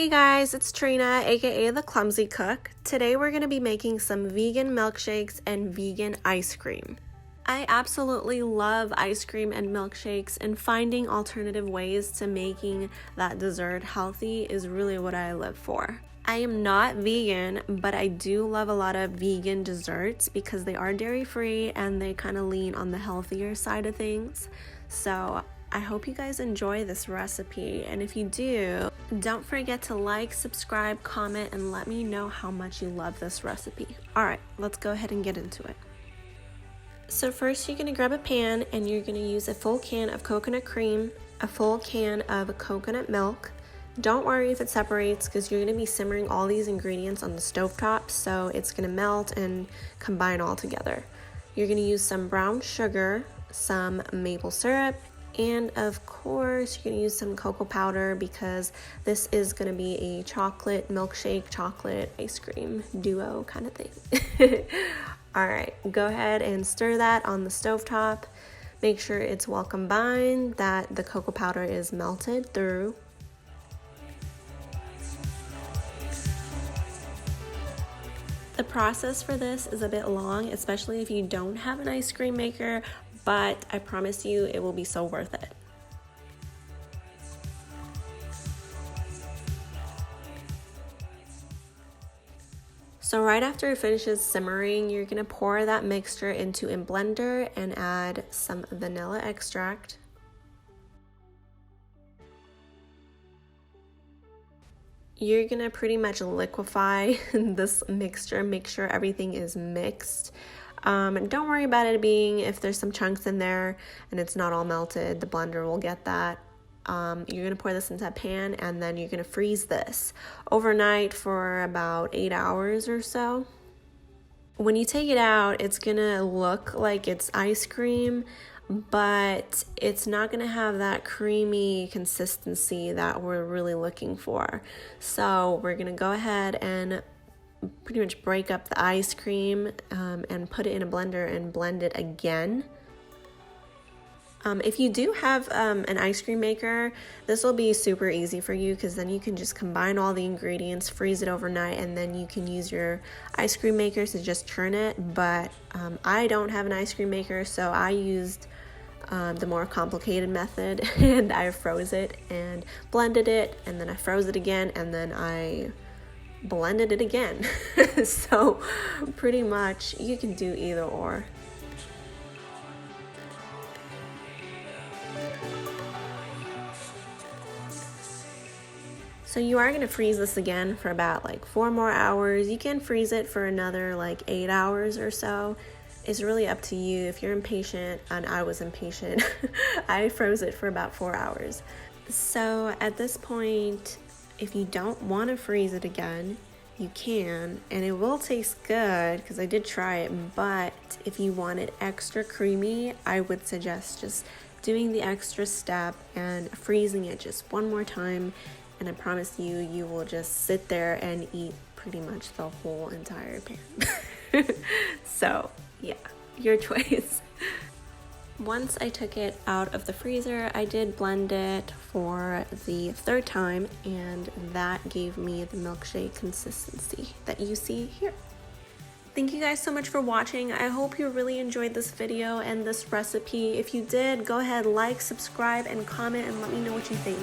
Hey guys, it's Trina, aka the Clumsy Cook. Today we're going to be making some vegan milkshakes and vegan ice cream. I absolutely love ice cream and milkshakes, and finding alternative ways to making that dessert healthy is really what I live for. I am not vegan, but I do love a lot of vegan desserts because they are dairy-free and they kind of lean on the healthier side of things. So I hope you guys enjoy this recipe, and if you do, don't forget to like, subscribe, comment, and let me know how much you love this recipe. Alright, let's go ahead and get into it. So first you're going to grab a pan and you're going to use a full can of coconut cream, a full can of coconut milk. Don't worry if it separates because you're going to be simmering all these ingredients on the stovetop, so it's going to melt and combine all together. You're going to use some brown sugar, some maple syrup, and of course you're going to use some cocoa powder because this is going to be a chocolate milkshake, chocolate ice cream duo kind of thing. Alright, go ahead and stir that on the stovetop. Make sure it's well combined, that the cocoa powder is melted through. The process for this is a bit long, especially if you don't have an ice cream maker, but I promise you it will be so worth it. So right after it finishes simmering, you're going to pour that mixture into a blender and add some vanilla extract. You're going to pretty much liquefy this mixture, make sure everything is mixed. Don't worry about it being, if there's some chunks in there and it's not all melted, the blender will get that. You're going to pour this into a pan and then you're going to freeze this overnight for about 8 hours or so. When you take it out, it's going to look like it's ice cream, but it's not going to have that creamy consistency that we're really looking for. So we're going to go ahead and pretty much break up the ice cream and put it in a blender and blend it again. If you do have an ice cream maker, this will be super easy for you because then you can just combine all the ingredients, freeze it overnight, and then you can use your ice cream maker to just churn it. But I don't have an ice cream maker, so I used the more complicated method and I froze it and blended it, and then I froze it again, and then I blended it again. So pretty much you can do either or. So you are going to freeze this again for about like 4 more hours. You can freeze it for another like 8 hours or so. It's really up to you. If you're impatient, and I was impatient, I froze it for about 4 hours. So at this point, if you don't want to freeze it again, you can, and it will taste good because I did try it, but if you want it extra creamy, I would suggest just doing the extra step and freezing it just one more time, and I promise you, you will just sit there and eat pretty much the whole entire pan. So yeah, your choice. Once I took it out of the freezer, I did blend it for the 3rd time, and that gave me the milkshake consistency that you see here. Thank you guys so much for watching. I hope you really enjoyed this video and this recipe. If you did, go ahead, like, subscribe, and comment, and let me know what you think.